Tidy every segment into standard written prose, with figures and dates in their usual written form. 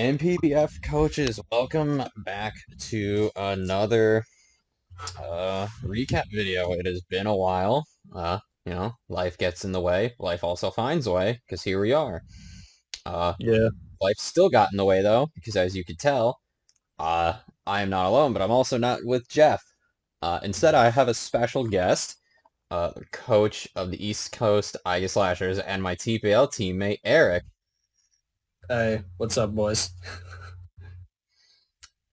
NPBF coaches, welcome back to another recap video. It has been a while. Life gets in the way. Life also finds a way, because here we are. Uh, Yeah. Life still got in the way, though, because as you could tell, I am not alone, but I'm also not with Jeff. Instead, I have a special guest, coach of the East Coast Iga Slashers, and my TPL teammate, Eric. Hey, what's up, boys?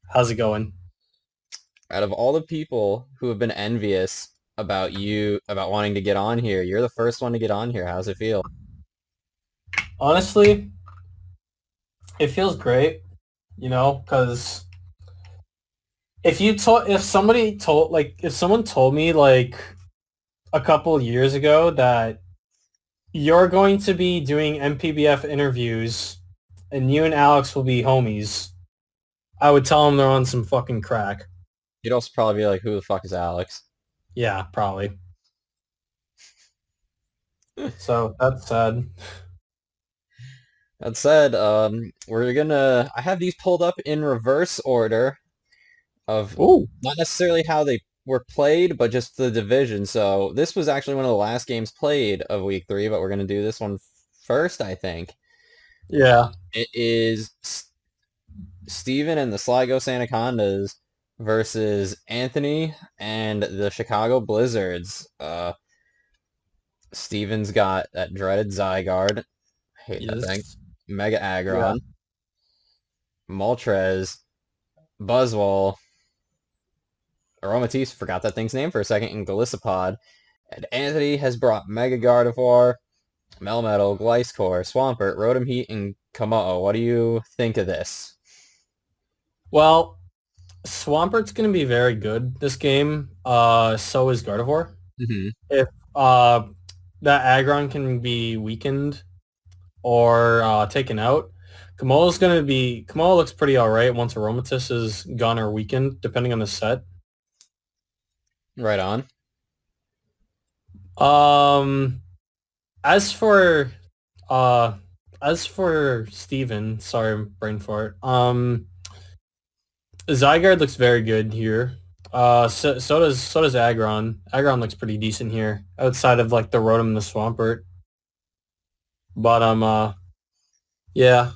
How's it going? Out of all the people who have been envious about you, about wanting to get on here, you're the first one to get on here. How's it feel? Honestly, it feels great, because if someone told me like a couple years ago that you're going to be doing MPBF interviews and you and Alex will be homies, I would tell them they're on some fucking crack. You'd also probably be like, who the fuck is Alex? Yeah, probably. So that's sad. That said, I have these pulled up in reverse order of Ooh, not necessarily how they were played, but just the division. So this was actually one of the last games played of week 3, but we're gonna do this one first, I think. yeah. It is Steven and the Sligo Anacondas versus Anthony and the Chicago Blizzards. Steven's got that dreaded Zygarde. Hate that thing. Yes. Mega Yeah. Aggron. Moltres. Buzzwole. Aromatisse, forgot that thing's name for a second, and Golisopod. And Anthony has brought Mega Gardevoir, Melmetal, Gliscor, Swampert, Rotom Heat, and Kommo-o. What do you think of this? Well, Swampert's going to be very good this game. So is Gardevoir. Mm-hmm. If that Aggron can be weakened or taken out, Kommo looks pretty alright once Aromatisse is gone or weakened, depending on the set. Right on. Um, as for uh, as for Steven, sorry, brain fart. Zygarde looks very good here. So does Aggron. Aggron looks pretty decent here, outside of like the Rotom and the Swampert. But yeah,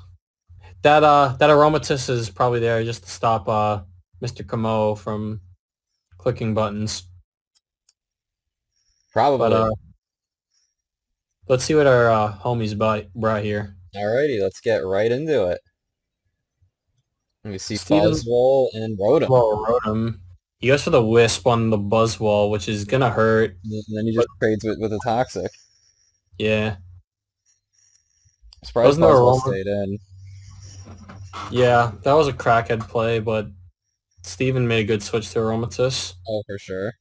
that Aromatisse is probably there just to stop Mr. Kommo from clicking buttons. But Probably. let's see what our homies brought here. Alrighty, let's get right into it. We see Steven, Buzzwole and Rotom. well, Rotom. He goes for the Wisp on the Buzzwall, which is gonna hurt. And then he But just trades with a Toxic. yeah, Surprised wasn't there Buzzwole Aroma? stayed in. Yeah, that was a crackhead play, but Steven made a good switch to Aromatisse. Oh, for sure.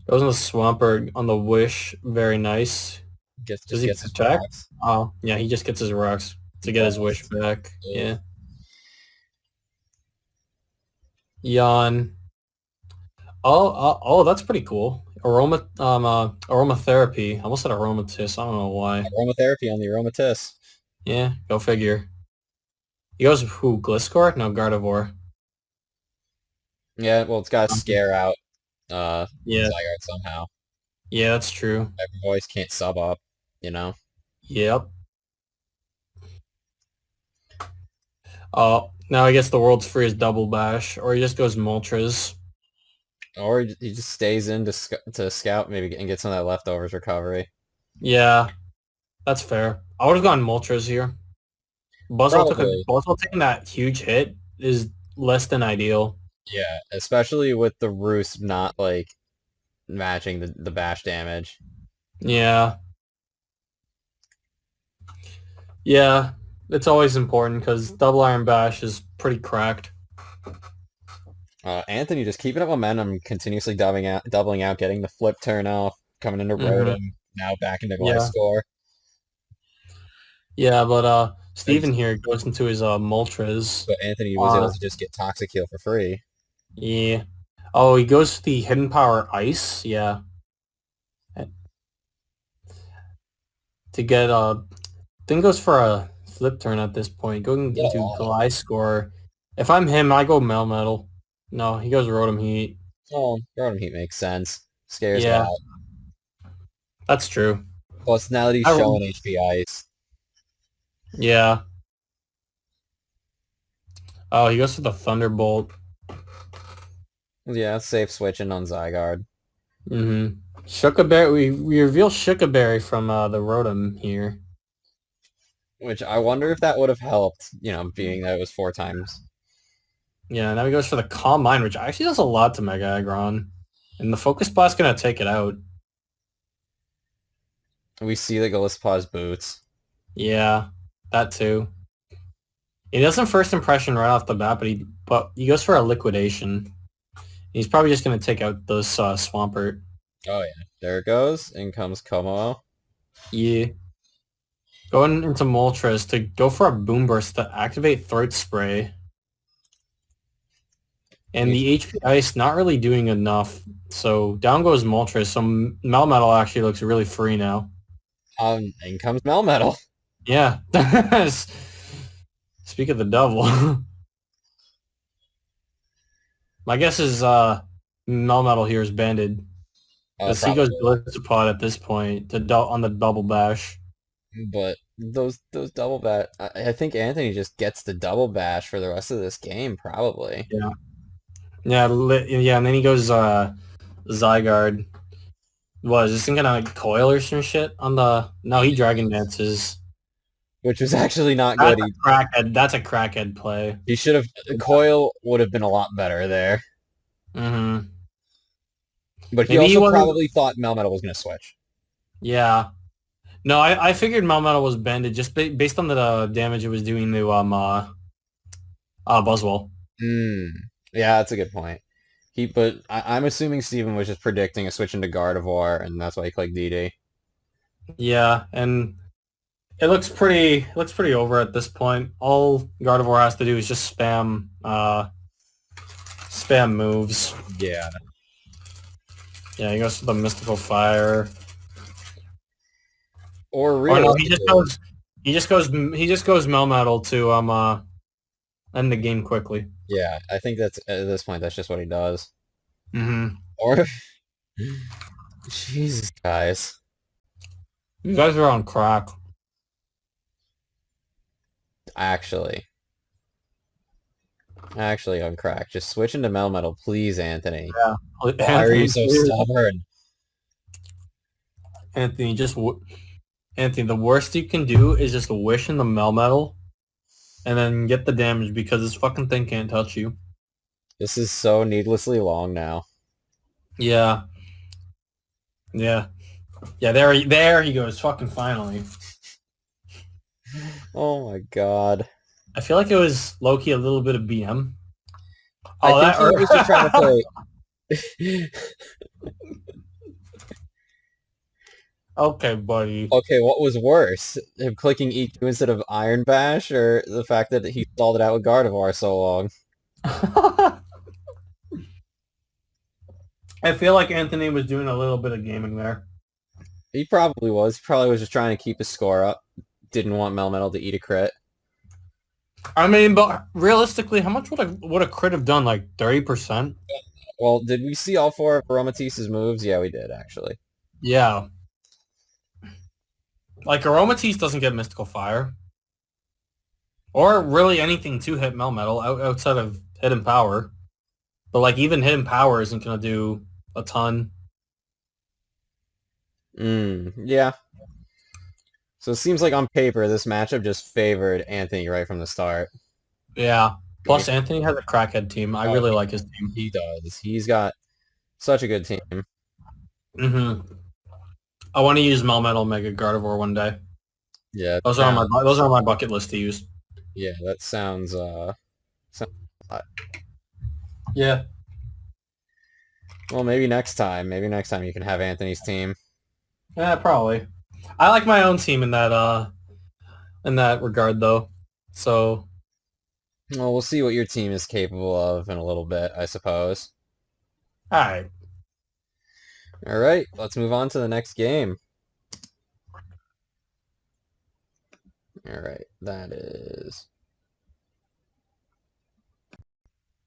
Goes on the Swampert on the Wish. Very nice. Does Just he gets his protect? rocks. Oh, yeah, he just gets his rocks to get his Wish back. Ugh. Yeah. Yawn. Oh, that's pretty cool. Aromatherapy. I almost said Aromatisse. I don't know why. Aromatherapy on the Aromatisse. Yeah, go figure. He goes who? Gliscor? No, Gardevoir. Yeah, well, it's got to Um, scare out yeah, Zygarde somehow. yeah, that's true. Every voice can't sub up, you know? Yep. Now I guess the world's free is Double Bash, or he just goes Moltres. Or he just stays in to scout maybe and get some of that leftovers recovery. Yeah, that's fair. I would have gone Moltres here. Probably. Buzzwole taking that huge hit is less than ideal. Yeah, especially with the Roost not, like, matching the bash damage. Yeah. Yeah, it's always important because Double Iron Bash is pretty cracked. Anthony just keeping up momentum, continuously doubling out, getting the flip turn off, coming into Hmm. Rotom, now back into Yeah. Gliscor. Yeah, but But Steven here goes into his Moltres. Anthony was able Uh to just get Toxic Heal for free. yeah. Oh, he goes for the Hidden Power Ice, yeah. To get thing goes for a flip turn at this point, going Get a into lot. Glide Score. If I'm him, I go Melmetal. No, he goes Rotom Heat. Oh, Rotom Heat makes sense. Scares it Yeah, out. that's true. Plus, now that he's I, showing HP Ice, yeah. Oh, he goes for the Thunderbolt. yeah, safe switching on Zygarde. Mm-hmm. Shuckaberry. We reveal Shuckaberry from the Rotom here. Which I wonder if that would have helped, being that it was 4 times. Yeah, now he goes for the Calm Mind, which actually does a lot to Mega Aggron. And the Focus Blast's gonna take it out. We see the Gallipaw's boots. Yeah, that too. He doesn't first impression right off the bat, but he goes for a Liquidation. He's probably just gonna take out those Swampert. Oh yeah, there it goes. In comes Como. Yeah. Going into Moltres to go for a Boom Burst to activate Throat Spray. And the HP Ice not really doing enough. So down goes Moltres. So Melmetal actually looks really free now. In comes Melmetal. Yeah. Speak of the devil. My guess is Melmetal here is banded. Because he goes Probably. Blitzpod at this point on the double bash. But those double bash, I think Anthony just gets the double bash for the rest of this game, probably. Yeah. Yeah, and then he goes Zygarde. What, is this thing gonna like coil or some shit on the... No, he Dragon Dances. Which was actually not good. That's a crackhead play. He should have... Coil would have been a lot better there. Mm-hmm. But he Maybe he also wasn't... probably thought Melmetal was going to switch. Yeah. No, I figured Melmetal was bended just based on the damage it was doing to Buzzwole. Yeah, that's a good point. But I'm assuming Steven was just predicting a switch into Gardevoir, and that's why he clicked DD. Yeah, and it looks pretty over at this point. All Gardevoir has to do is just spam moves. Yeah. Yeah, he goes for the Mystical Fire. Or really, no, he just goes Melmetal to end the game quickly. yeah, I think that's at this point that's just what he does. Mm-hmm. Or Jesus, guys. You guys are on crack. Actually on crack. Just switch into Melmetal, please, Anthony. Yeah. Why are you so stubborn? Anthony, Anthony, the worst you can do is just wish in the Melmetal and then get the damage because this fucking thing can't touch you. This is so needlessly long now. Yeah. Yeah. Yeah, there he goes, fucking finally. Oh my god. I feel like it was low-key a little bit of BM. I think he was just trying to play... Okay, buddy. Okay, what was worse? Him clicking E2 instead of Iron Bash, or the fact that he stalled it out with Gardevoir so long? I feel like Anthony was doing a little bit of gaming there. He probably was. He probably was just trying to keep his score up. Didn't want Melmetal to eat a crit. I mean, but realistically, how much would a crit have done? Like 30%? Well, did we see all 4 of Aromatisse's moves? Yeah, we did, actually. Yeah. Like, Aromatisse doesn't get Mystical Fire. Or really anything to hit Melmetal outside of Hidden Power. But, like, even Hidden Power isn't going to do a ton. Yeah. So it seems like on paper, this matchup just favored Anthony right from the start. Yeah. Plus, Anthony has a crackhead team. I really like his team. He does. He's got such a good team. Mm-hmm. I want to use Melmetal Mega Gardevoir one day. Yeah. Those are on my bucket list to use. Yeah, that sounds Yeah. Well, maybe next time. Maybe next time you can have Anthony's team. Yeah, probably. I like my own team in that regard though. So Well, we'll see what your team is capable of in a little bit, I suppose. alright. Alright, let's move on to the next game. All right, that is.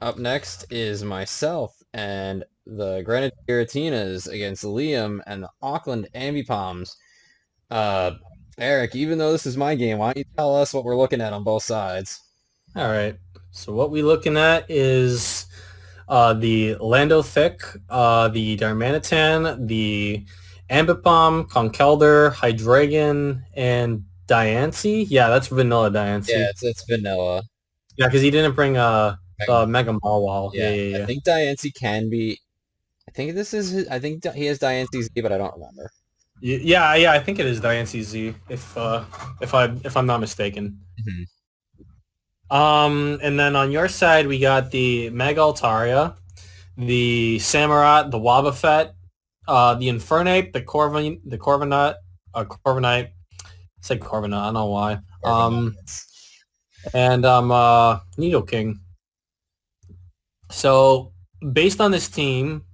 Up next is myself and the Grenadier Giratinas against Liam and the Auckland Ambipoms. Uh, Eric, even though this is my game, why don't you tell us what we're looking at on both sides? All right. So what we looking at is the Lando Thick, the Darmanitan, the Ambipom, Conkeldurr, Hydreigon, and Diancie. Yeah, that's vanilla Yeah, Diancie. it's vanilla. Yeah, because he didn't bring the Mega- Mega Mawile. Yeah, Yeah, yeah, I yeah. think Diancie can be. I think this is his, I think he has Diancie's Z, but I don't remember. Yeah, yeah, I think it is Diancie Z, if I'm not mistaken. Mhm. And then on your side we got the Mega Altaria, the Samurott, the Wobbuffet, the Infernape, Corviknight. I said Corviknight, I don't know why. And Nidoking. So based on this team,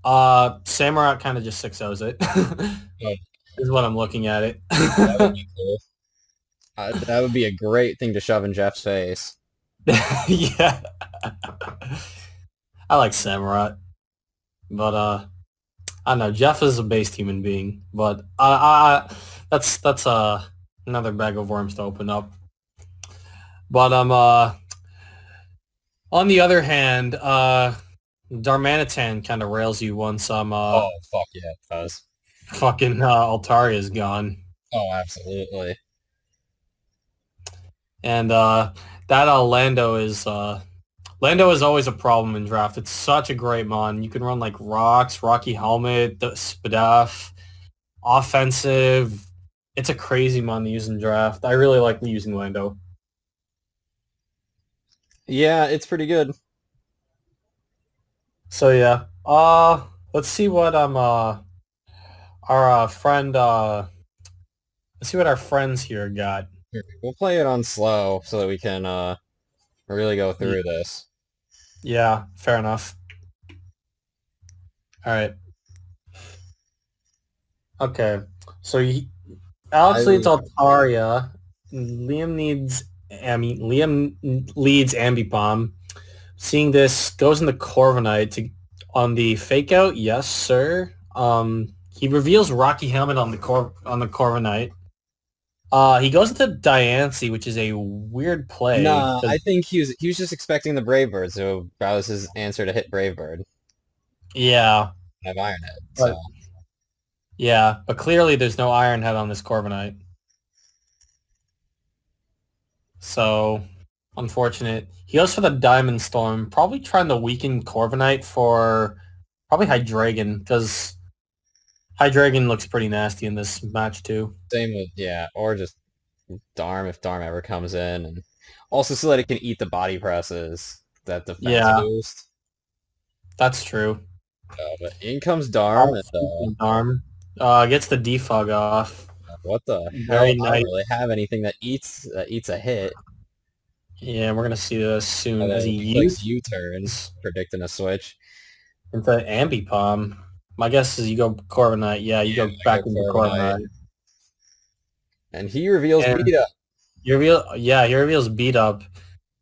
Samurott kind of just 6-0s it. Oh, Is what I'm looking at it. that would be cool. That would be a great thing to shove in Jeff's face. Yeah. I like Samurott. But I don't know, Jeff is a based human being, but that's another bag of worms to open up. But on the other hand, Darmanitan kind of rails you once Oh, fuck yeah, it does. fucking Altaria is gone. Oh, absolutely. And that Lando is always a problem in draft. It's such a great mon. You can run like Rocks, Rocky Helmet, the Spadaf, offensive. It's a crazy mon to use in draft. I really like using Lando. Yeah, it's pretty good. So yeah. Let's see what our friend let's see what our friends here got. Here, we'll play it on slow so that we can really go Yeah, through this. yeah, fair enough. All right. Okay. So I Alex leads Altaria. Liam leads Ambipom. Seeing this, goes into Corviknight to on the fake out. Yes, sir. He reveals Rocky Helmet on the Corviknight. He goes into Diancie, which is a weird play. Nah, I think he was just expecting the Brave Bird, so that was his answer to hit Brave Bird. Yeah, I have Iron Head, but so yeah, but clearly there's no Iron Head on this Corviknight. So unfortunate. He goes for the Diamond Storm, probably trying to weaken Corviknight for probably Hydreigon, because Hydreigon looks pretty nasty in this match too. same with yeah, or just Darm if Darm ever comes in, and also so that it can eat the body presses, that defense Yeah, boost. that's true. But in comes Darm, and Arm gets the defog off. what the hell? Very I don't nice. really have anything that eats a hit. Yeah, we're gonna see this And soon as then he he clicks uses U-turn, predicting a switch. into Ambipom. My guess is you go Corviknight. Yeah, you go I back go into Corviknight. Corviknight. And he reveals And beat up. he reveals beat up.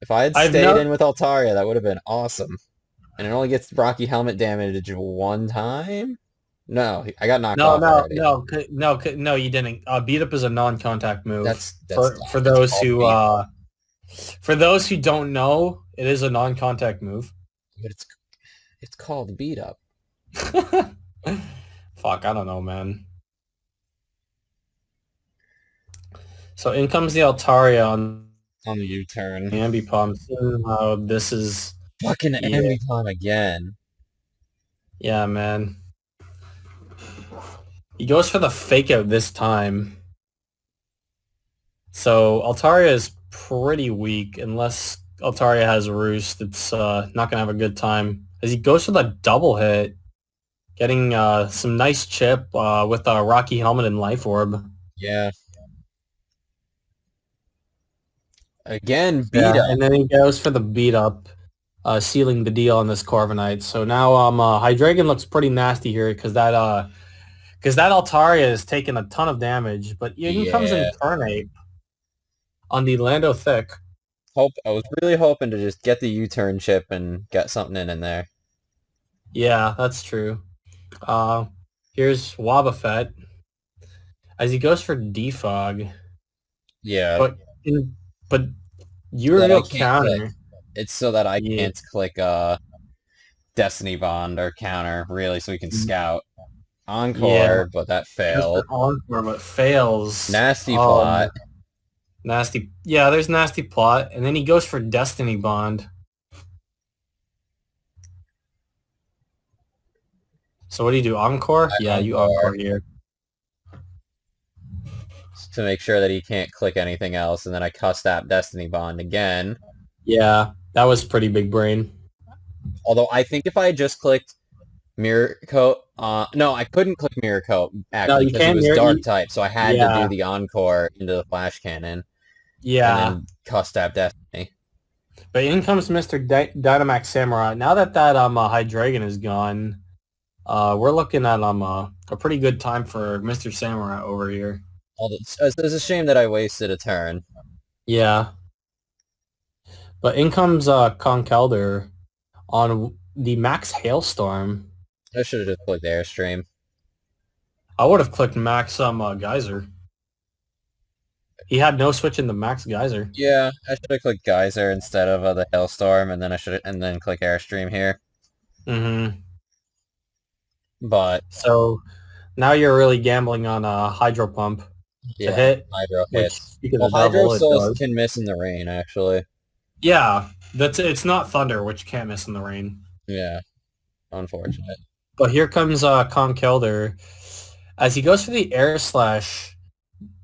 If I had I've stayed no in with Altaria, that would have been awesome. And it only gets Rocky Helmet damage one time? No, I got knocked no off no already. no no you didn't. Beat up is a non-contact move. That's For dumb. It's those called who beat up, don't know, it is a non-contact move. but it's called beat up. Fuck, I don't know, man. So in comes the Altaria on On the U-turn. the Ambipom. Seeing how this is, Fucking yeah, Ambipom again. yeah, man. He goes for the fake out this time. So Altaria is pretty weak unless Altaria has Roost. It's not gonna have a good time as he goes for the double hit, getting some nice chip with a Rocky Helmet and Life Orb. Yeah. Again, beat Yeah, up. and then he goes for the beat up, sealing the deal on this Corviknight. So now Hydreigon looks pretty nasty here because that Altaria is taking a ton of damage, but in comes Yeah. Infernape. on the Lando Thick. I was really hoping to just get the U-turn chip and get something in there. Yeah, that's true. Uh, here's Wobbuffet as he goes for defog, Yeah, but in, but so that I Uriel can't click. counter. It's so that I Yeah, can't click Destiny Bond or counter, really, so we can scout. yeah. Encore, but that Goes failed. for encore, but fails. Nasty plot. Nasty. Yeah, there's nasty plot, and then he goes for Destiny Bond. So what do you do? Encore? Yeah, you Encore encore here. to make sure that he can't click anything else, and then I cussed out Destiny Bond again. Yeah, that was pretty big brain. Although I think if I had just clicked Mirror Coat, no, I couldn't click Mirror Coat No, actually you because he can't was mirror. Dark type, so I had to do Yeah, the Encore into the Flash Cannon and yeah. then cussed out Destiny. But in comes Mr. Dynamax Samurai. Now that Hydreigon is gone, we're looking at a pretty good time for Mr. Samurai over here. Although it's a shame that I wasted a turn. Yeah, but in comes Conkeldurr on the Max Hailstorm. I should have just clicked Airstream. I would have clicked Max Geyser. He had no switch in the Max Geyser. Yeah, I should have clicked Geyser instead of the Hailstorm, and then click Airstream here. Mm-hmm. But So now you're really gambling on a Hydro Pump to yeah, hit, Hydro which hits. speaking Well, of the Hydro devil, it Souls does. can miss in the rain, actually. Yeah, it's not Thunder, which can't miss in the rain. Yeah, unfortunate. But here comes Conkeldurr as he goes for the Air Slash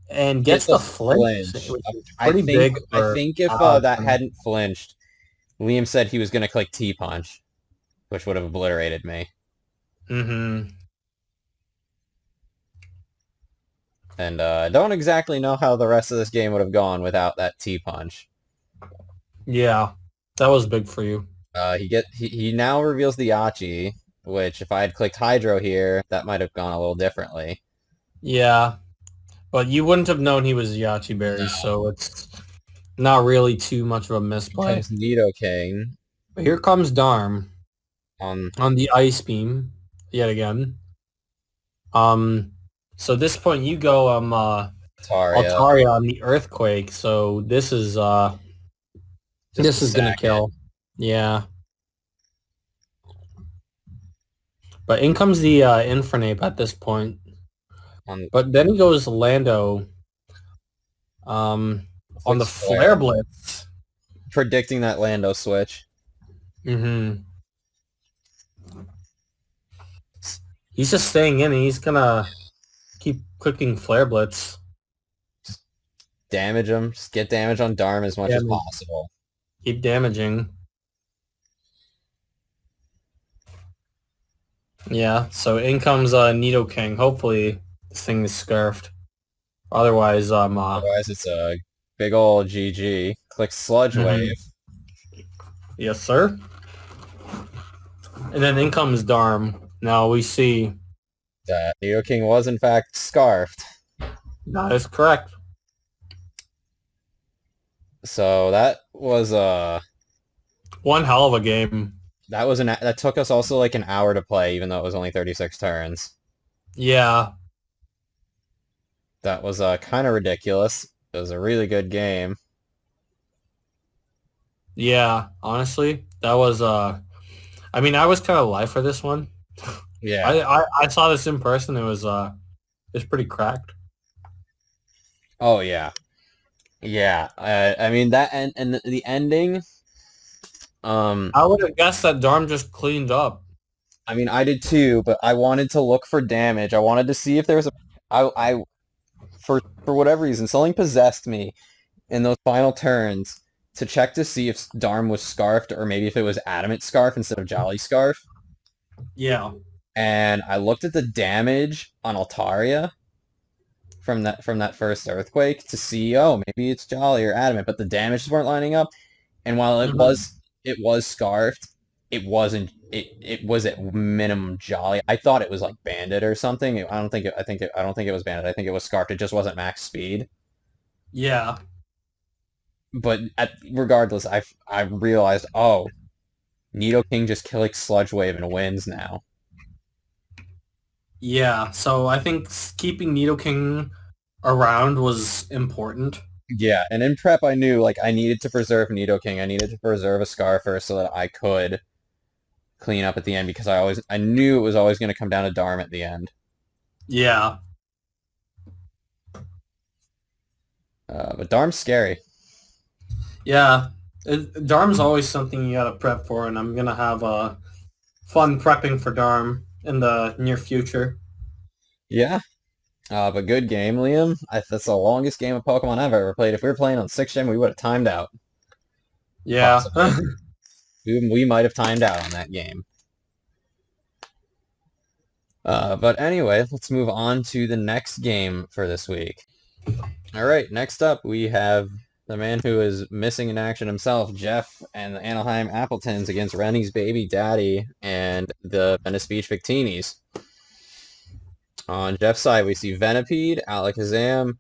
and gets Gets a the flinch, flinch. which is pretty big I for think if that hadn't flinched, Liam said he was gonna click T-Punch, which would have obliterated me. Mm-hmm. And I don't exactly know how the rest of this game would have gone without that T-Punch. Yeah, that was big for you. He now reveals the Yachi, which if I had clicked Hydro here, that might have gone a little differently. Yeah, but you wouldn't have known he was Yachi Berry, No. so it's not really too much of a misplay. Comes Nidoking But here comes Darm on on the Ice Beam yet again. So at this point you go Taria. Altaria on the Earthquake. So this is gonna kill. Yeah. But in comes the Infernape at this point. But then he goes Lando on the Flare Blitz. Predicting that Lando switch. Mm-hmm. He's just staying in and he's gonna keep clicking Flare Blitz. Just damage him. Just get damage on Darm as much as possible. Keep damaging. Yeah, so in comes Nidoking. Hopefully this thing is scarfed. Otherwise, it's a big old GG. Click Sludge Wave. Yes, sir. And then in comes Darm. Now we see that Nidoking was in fact scarfed. That is correct. So that was one hell of a game. That took us also like an hour to play, even though it was only 36 turns. Yeah. That was kind of ridiculous. It was a really good game. Yeah, honestly, that was I mean, I was kind of live for this one. Yeah. I saw this in person. It was pretty cracked. Oh yeah. Yeah. I mean that and the ending. I would have guessed that Darm just cleaned up. I mean, I did too, but I wanted to look for damage. I wanted to see if there was a. For whatever reason, something possessed me in those final turns to check to see if Darm was scarfed or maybe if it was Adamant Scarf instead of Jolly Scarf. Yeah. And I looked at the damage on Altaria from that first earthquake to see, oh, maybe it's Jolly or Adamant, but the damages weren't lining up. And while it was scarfed, it wasn't. It was at minimum Jolly. I thought it was like Bandit or something. I don't think it was Bandit. I think it was scarfed. It just wasn't max speed. Yeah. But regardless, I realized, oh, Nidoking just kills Sludge Wave and wins now. Yeah, so I think keeping Nidoking around was important. Yeah, and in prep I knew like I needed to preserve Nidoking. I needed to preserve a Scarfer so that I could clean up at the end because I knew it was always going to come down to Darm at the end. Yeah. But Darm's scary. Yeah. Darm's always something you gotta prep for, and I'm gonna have fun prepping for Darm in the near future. Yeah, but good game, Liam. That's the longest game of Pokemon I've ever played. If we were playing on 6th Gen, we would have timed out. Yeah. Possibly. We might have timed out on that game. But anyway, let's move on to the next game for this week. All right, next up we have the man who is missing in action himself, Jeff, and the Anaheim Appletons against Rennie's baby daddy and the Venice Beach Victinis. On Jeff's side, we see Venipede, Alakazam,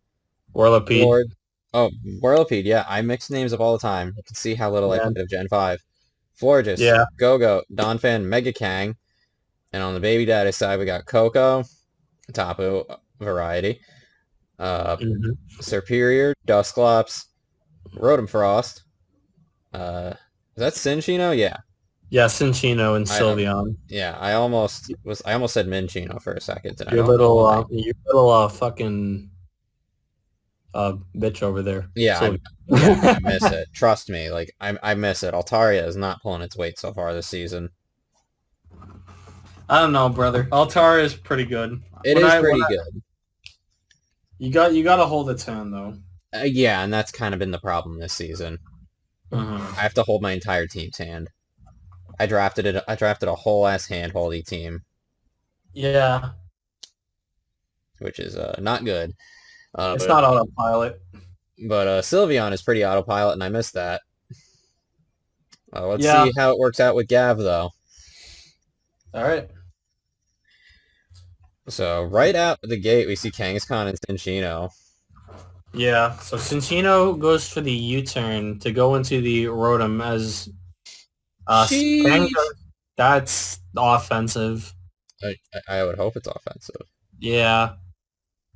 Whirlipede. Lord. Oh, Whirlipede, yeah, I mix names up all the time. You can see how little I Yeah. played of Gen 5. Florges, Yeah. Go-Go, Donphan, Megakang, and on the baby daddy side, we got Coco, Tapu variety, Mhm. Superior, Dusclops, Rotom Frost. Is that Cinchino? Yeah. Yeah, Cinchino and I don't. Sylveon. Yeah, I almost said Minchino for a second, and I Your don't know little why. your little fucking bitch over there. Yeah, So I miss it. Trust me, like I miss it. Altaria is not pulling its weight so far this season. I don't know, brother. Altar is pretty good. It is pretty good. You gotta hold its hand though. Yeah, and that's kind of been the problem this season. Uh-huh. I have to hold my entire team's hand. I drafted it. I drafted a whole ass hand-holdy team, Yeah. which is not good. It's But not autopilot. Sylveon is pretty autopilot, and I missed that. Let's Yeah. see how it works out with Gav, though. All right. So right out the gate, we see Kangaskhan and Cinchino. Yeah. So Cinchino goes for the U-turn to go into the Rotom as Fang Sheesh! goes- that's offensive. I would hope it's offensive. Yeah.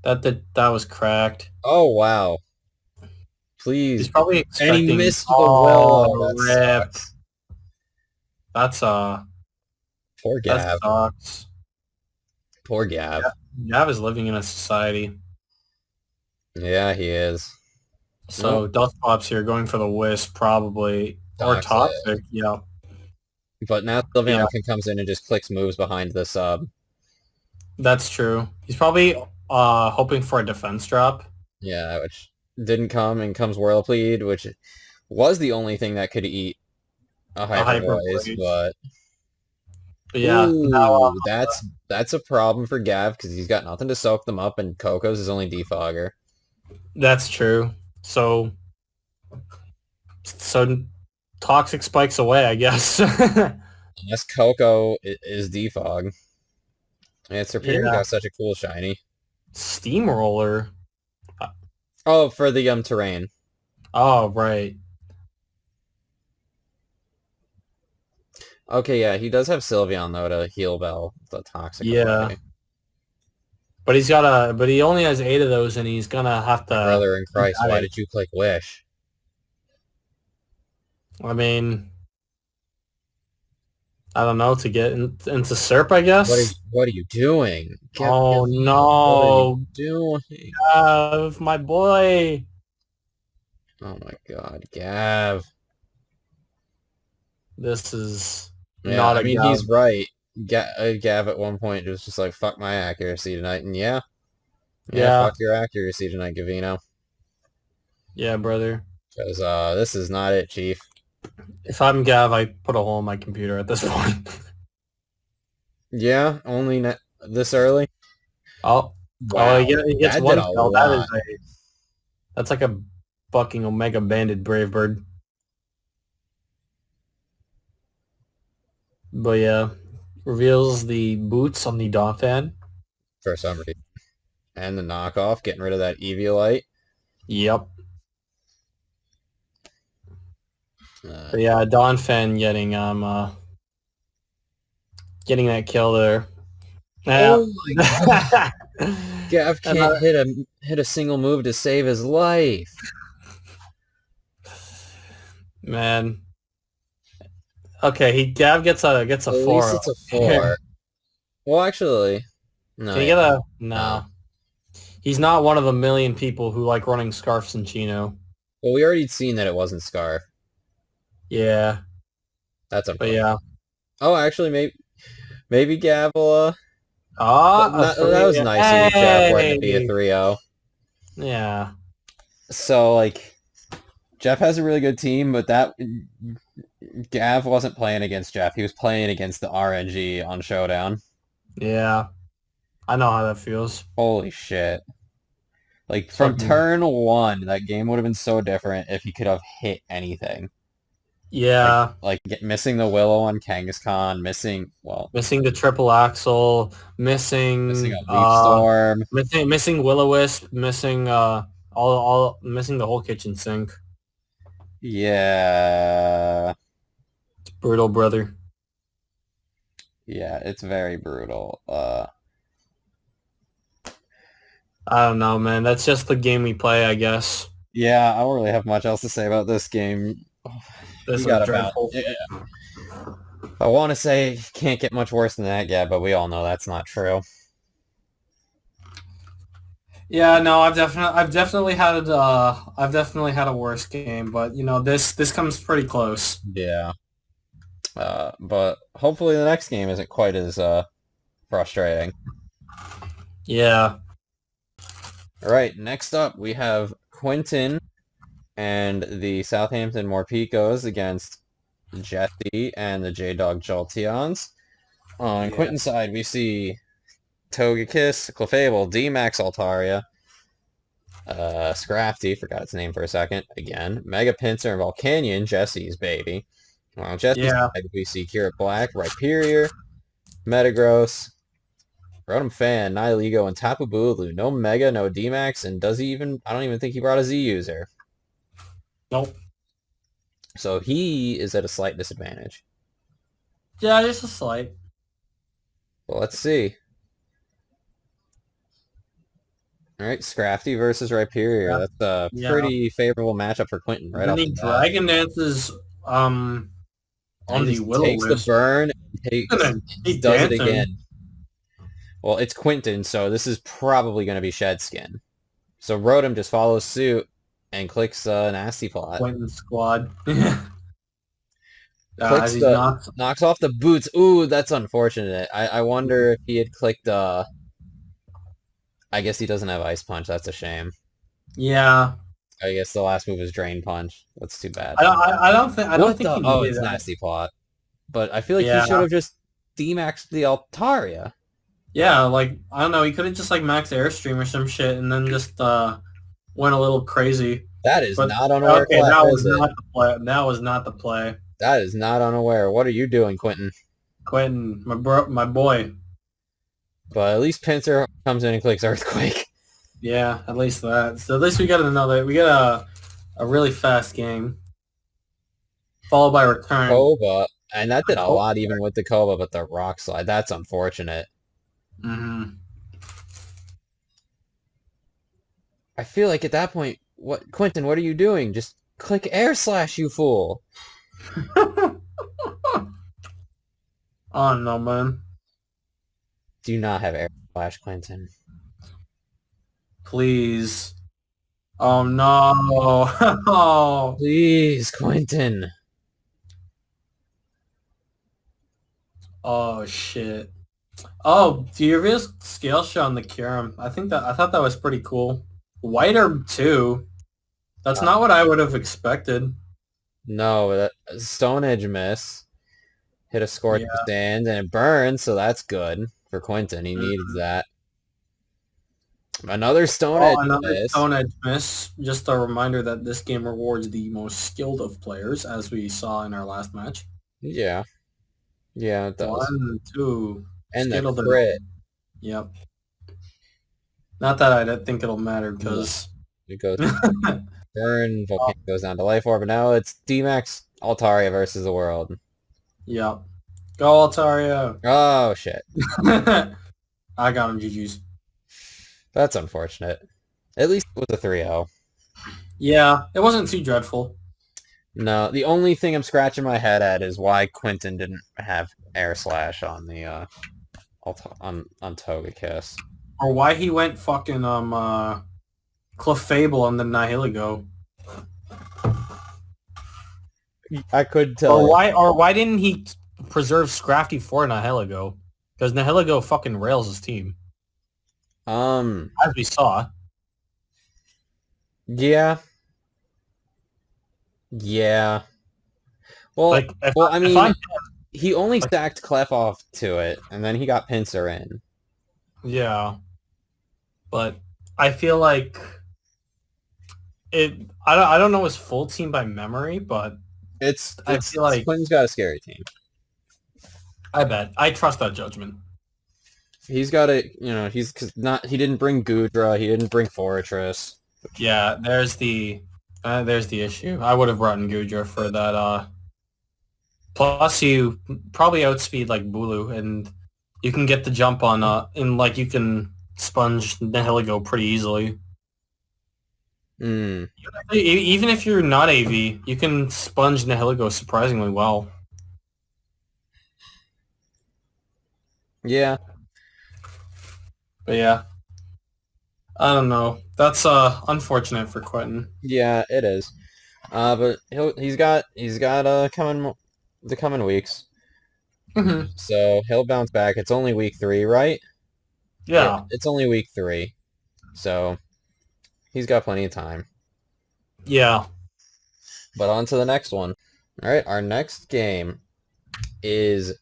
That was cracked. Oh, wow. He's Please. probably And he expecting missed the will. That rip. sucks. That's Poor that Gav. sucks. Poor Gav. Gav is living in a society. Yeah, he is. So Dustclops here going for the Wisp probably. Or Toxic. Toxic, yeah. But now Sylveon Yeah. comes in and just clicks moves behind the sub. That's true. He's probably hoping for a defense drop. Yeah, which didn't come, and comes Whirlipede, which was the only thing that could eat a Hyper Voice, Voice. but Yeah. ooh, Now, that's a problem for Gav because he's got nothing to soak them up, and Coco's is only Defogger. that's true. So Toxic spikes away, I guess. Unless Coco is Defog. And it's Superior Yeah. got such a cool shiny. Steamroller. Oh, for the terrain. Oh, right. Okay, yeah, he does have Sylveon though to heal Bell the toxic Yeah. away. But he only has 8 of those and he's gonna have to Brother in Christ, got why it. did you click Wish? I mean, I don't know, to get into Serp, I guess. What are you doing? Oh What are no, you doing? Gav, my boy. Oh my god, Gav. This is Yeah, not I a mean, Gav. he's right. Gav at one point was just like, fuck my accuracy tonight. And yeah, Yeah. fuck your accuracy tonight, Gavino. Yeah, brother. Because this is not it, Chief. If I'm Gav, I put a hole in my computer at this point. Yeah, only this early? Oh, Wow, he gets that one did a kill. lot. That's like a fucking Omega Banded Brave Bird. But yeah, reveals the boots on the Donphan. For some reason. And the knockoff, getting rid of that Eviolite. Yep. Uh, But yeah, Don Fan getting that kill there. Yeah. oh my god. Gav And can't hit a single move to save his life. man, okay, he Gav gets a At least 4-0 it's a here. 4. Well, actually, no, Can he yeah, get a no. no? He's not one of a million people who like running scarfs and chino. Well, we already seen that it wasn't Scarf. Yeah, That's but unfortunate. yeah. Oh, actually, maybe Gav will, Ah, a that was three. nice of you, Jeff, letting it be a Hey. 3-0. Yeah. So, like, Jeff has a really good team, but that Gav wasn't playing against Jeff. He was playing against the RNG on Showdown. Yeah. I know how that feels. Holy shit. Like, It's from fucking turn 1, that game would have been so different if he could have hit anything. yeah. Missing the Willow on Kangaskhan, missing, well, Missing the triple axle, missing a missing Leaf Storm. missing Will-O-Wisp, missing all missing the whole kitchen sink. Yeah. It's brutal, brother. Yeah, it's very brutal. I don't know, man. That's just the game we play, I guess. Yeah, I don't really have much else to say about this game. We This was got about. dreadful. Yeah, I want to say can't get much worse than that, yeah, but we all know that's not true. Yeah, no, I've definitely had a worse game, but you know, this comes pretty close. Yeah. But hopefully the next game isn't quite as frustrating. Yeah. All right, next up we have Quentin and the Southampton Morpicos against Jesse and the J-Dog Jolteons. On Yeah. Quentin's side, we see Togekiss, Clefable, D-Max Altaria, Scrafty, forgot its name for a second, again, Mega Pinsir and Volcanion, Jesse's baby. On Jesse's Yeah. side, we see Curate Black, Rhyperior, Metagross, Rotom Fan, Nihilego, and Tapu Bulu. No Mega, no D-Max, and I don't even think he brought a Z-User. Nope. So he is at a slight disadvantage. Yeah, just a slight. Well, let's see. All right, Scrafty versus Rhyperior. Yeah. That's a Yeah. pretty favorable matchup for Quentin right Then off he the bat. Dragon Dances And on he the just takes the Will-O-Wisp. burn And and then he he's does it dancing. again. Well, it's Quentin, so this is probably going to be Shed Skin. So Rotom just follows suit and clicks Nasty Plot. Quentin squad. Clicks As he's the not. knocks off the boots. Ooh, that's unfortunate. I wonder if he had clicked I guess he doesn't have Ice Punch. That's a shame. Yeah. I guess the last move is Drain Punch. That's too bad. I don't What think the? he Oh, needed it's that. Nasty Plot. But I feel like he Yeah. should have just D-maxed the Altaria. Yeah, like I don't know, he could have just like max Airstream or some shit and then just went a little crazy. That is But not unaware okay, clap, that was is it? not the play. That was not the play. That is not unaware. What are you doing, Quentin? Quentin, my boy. But at least Pinsir comes in and clicks Earthquake. Yeah, at least that. So at least we got a really fast game. Followed by return. Koba, and that did a Oh. lot even with the Koba, but the Rock Slide, that's unfortunate. Mm-hmm. I feel like at that point, Quentin, what are you doing? Just click Air Slash, you fool. Oh no, man. Do not have Air Slash, Quentin. Please. Oh no. Please, Quentin. Oh shit. Oh, do you real scale shot on the Kyurem? I thought that was pretty cool. White Herb too. That's not what I would have expected. No, that Stone Edge miss. Hit a Scorching Yeah. Sand, and it burns, so that's good for Quentin. He needs that. Another Stone Edge Another miss. Stone Edge miss. Just a reminder that this game rewards the most skilled of players, as we saw in our last match. Yeah. Yeah, it does. 1, 2. And the Skittle crit. Yep. Not that I don't think it'll matter, because... It goes burn, Volcano goes down to Life Orb, but now it's D-Max Altaria versus the world. Yep. Go Altaria. Oh, shit. I got him, GG's. That's unfortunate. At least it was a 3-0. Yeah, it wasn't too dreadful. No, the only thing I'm scratching my head at is why Quentin didn't have Air Slash on the on Togekiss. Or why he went fucking Clefable on the Nihilego. I could tell you. Or why didn't he preserve Scrafty for Nihilego? Because Nihilego fucking rails his team. As we saw. Yeah. Yeah. Well, Like I mean, he only stacked Clef off to it, and then he got Pinsir in. Yeah. But I feel like I don't know his full team by memory, but I feel like Quentin's got a scary team. I bet. I trust that judgment. He's got he didn't bring Gudra, he didn't bring Fortress. Yeah, there's the issue. I would have brought in Gudra for that. Plus, you probably outspeed like Bulu, and you can get the jump on and like you can sponge Nihilego pretty easily. Mm. Even if you're not AV, you can sponge Nihilego surprisingly well. Yeah. But yeah, I don't know. That's unfortunate for Quentin. Yeah, it is. But he's got the coming weeks. Mm-hmm. So he'll bounce back. It's only week 3, right? Yeah. It's only week 3. So he's got plenty of time. Yeah. But on to the next one. All right, our next game is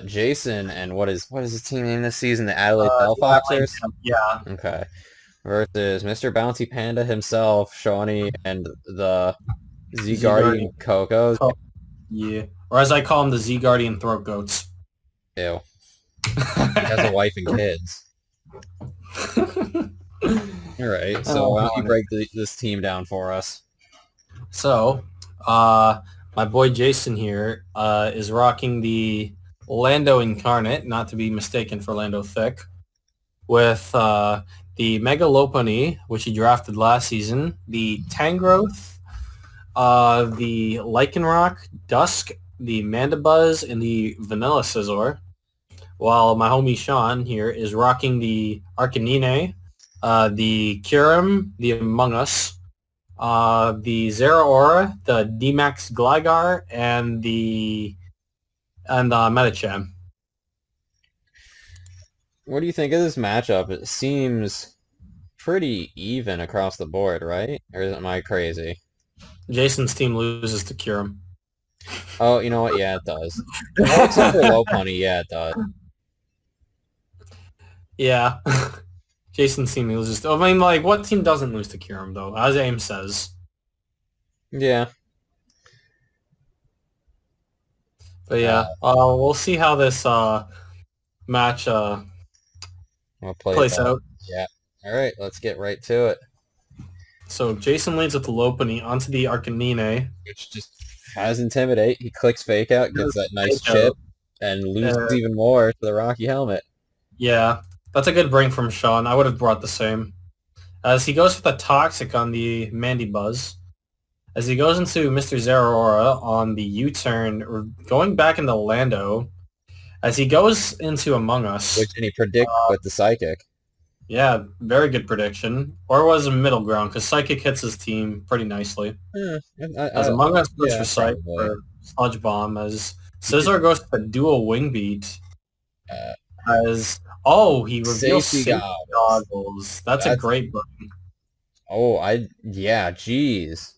Jason and what is his team name this season? The Adelaide Bellfoxers? Yeah. Okay. Versus Mr. Bouncy Panda himself, Shawnee, and the Z Guardian Cocos. Yeah. Or as I call them, the Z Guardian Throat Goats. Ew. He has a wife and kids. Alright, so why don't you break this team down for us? So, my boy Jason here is rocking the Lando Incarnate, not to be mistaken for Lando Thick, with the Mega Lopunny, which he drafted last season, the Tangrowth, the Lycanroc, Dusk, the Mandibuzz, and the Vanilla Scizor, while my homie Sean here is rocking the Arcanine, the Kyurem, the Among Us, the Zeraora, the D-Max Gligar, and the Medicham. What do you think of this matchup? It seems pretty even across the board, right? Or am I crazy? Jason's team loses to Kyurem. Oh, you know what? Yeah, it does. Well, except for Lopunny, yeah, it does. Yeah. Jason's team loses. I mean, like, what team doesn't lose to Kyurem, though? As AIM says. Yeah. But yeah, we'll see how this match plays out. Yeah. All right, let's get right to it. So Jason leads with the Lopunny onto the Arcanine. Which just has Intimidate. He clicks Fake Out, gets that nice chip, and loses even more to the Rocky Helmet. Yeah, that's a good bring from Sean. I would have brought the same. As he goes for the Toxic on the Mandibuzz. As he goes into Mr. Zeraora on the U-turn, going back into Lando. As he goes into Among Us. And he predicts with the Psychic. Yeah, very good prediction. Or was a middle ground, because Psychic hits his team pretty nicely. As Among Us goes for Psychic for Sludge Bomb, as Scizor goes for the dual Wing Beat. As he reveals safety goggles. That's a great bring. Jeez.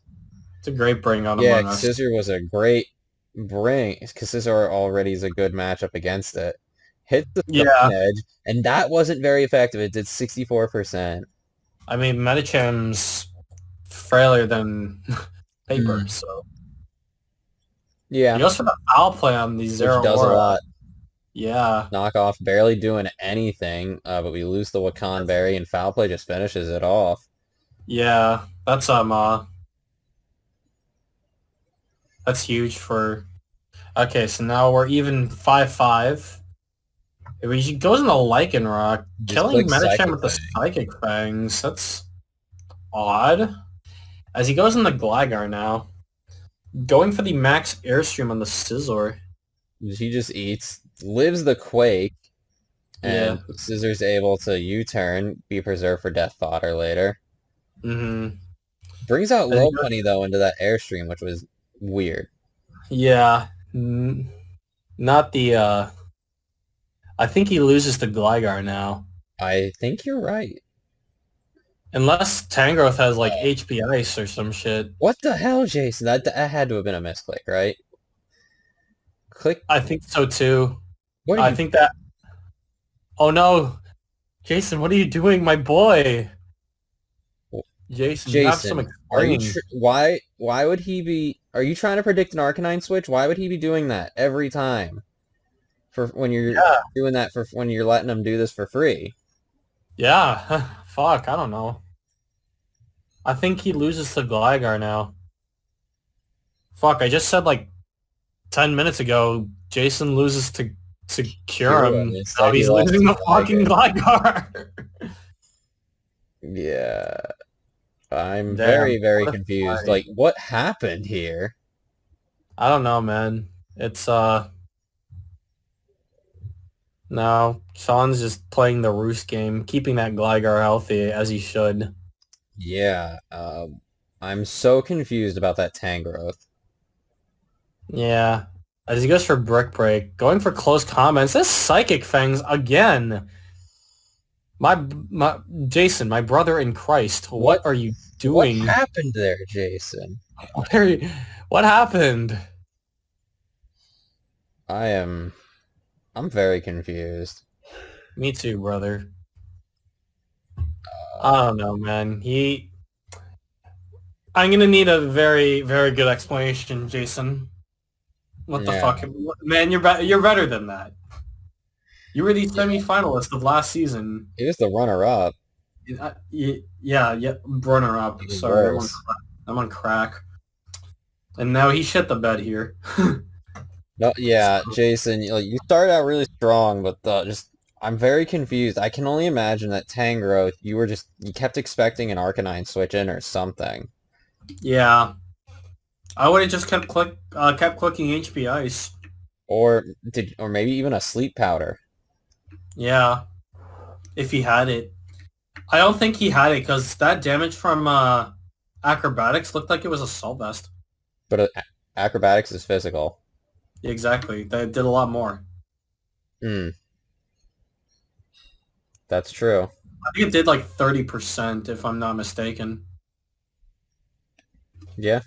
It's a great bring on Among Us. Yeah, Scizor was a great bring, because Scizor already is a good matchup against it. Hit the edge, and that wasn't very effective. It did 64%. I mean, Medicham's frailer than paper, so... Yeah. He goes for the foul play on the Zeraora. Which does a lot. Yeah. Knockoff barely doing anything, but we lose the Wakan Berry, and foul play just finishes it off. Yeah, that's That's huge for... Okay, so now we're even 5-5. If he goes into Lycanroc, Just killing click Medicham Psychic with the Thing. Psychic Fangs. That's odd. As he goes into Gligar now. Going for the max Airstream on the Scizor. He just eats, lives the Quake, and Yeah. Scissor's able to U-turn, be preserved for Death Fodder later. Mm-hmm. Brings out As he Low goes, Money, though, into that Airstream, which was weird. yeah. Not the, I think he loses to Gligar now. I think you're right. Unless Tangrowth has, like, HP Ice or some shit. What the hell, Jason? That had to have been a misclick, right? Click. I think so, too. What are I you... think that... Oh, no. Jason, what are you doing, my boy? Jason, you have some Jason, are you explaining. why would he be... Are you trying to predict an Arcanine switch? Why would he be doing that every time? For when you're Yeah. doing that for when you're letting him do this for free? Yeah. Fuck, I don't know. I think he loses to Gligar now. Fuck, I just said like 10 minutes ago, Jason loses to Kira, Kyurem. Now instead he he's lost losing to the fucking Gligar. Gligar. Yeah, I'm Damn. very, very What a confused. fight. Like, what happened here? I don't know, man. It's no, Sean's just playing the Roost game, keeping that Gligar healthy as he should. Yeah, I'm so confused about that Tangrowth. Yeah. As he goes for Brick Break, going for close comments. This Psychic Fangs again. My Jason, my brother in Christ, What what are you what doing? happened there, Jason? What are you, what happened? I'm very confused. Me too, brother. Uh, I don't know, man. I'm gonna need a very, very good explanation, Jason. What the yeah, fuck, man? You're better than that. You were the semi-finalist of last season. he was the runner-up, Yeah, runner up. even Sorry, worse. I'm on crack. And now he shit the bed here. No, yeah, So, Jason, you started out really strong, but just I'm very confused. I can only imagine that Tangrowth, you kept expecting an Arcanine switch in or something. yeah, I would have just kept clicking HP Ice. Or maybe even a sleep powder. Yeah, if he had it. I don't think he had it because that damage from acrobatics looked like it was Assault Vest. But acrobatics is physical. Exactly. That did a lot more. Hmm, that's true. I think it did like 30% if I'm not mistaken. Yeah.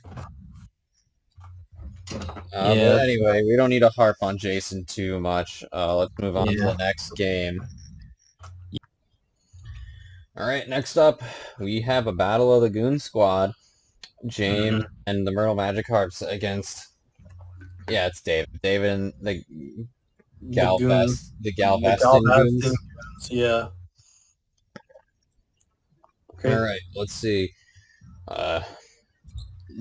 But Yeah. anyway, we don't need to harp on Jason too much. Let's move on to Yeah. the next game. All right, next up, we have a Battle of the Goon Squad. James Mhm. and the Myrtle Magikarps against... Yeah, it's David. David and The goon. The The Galveston Galveston. Goons. Yeah. All Okay. right, let's see. Uh,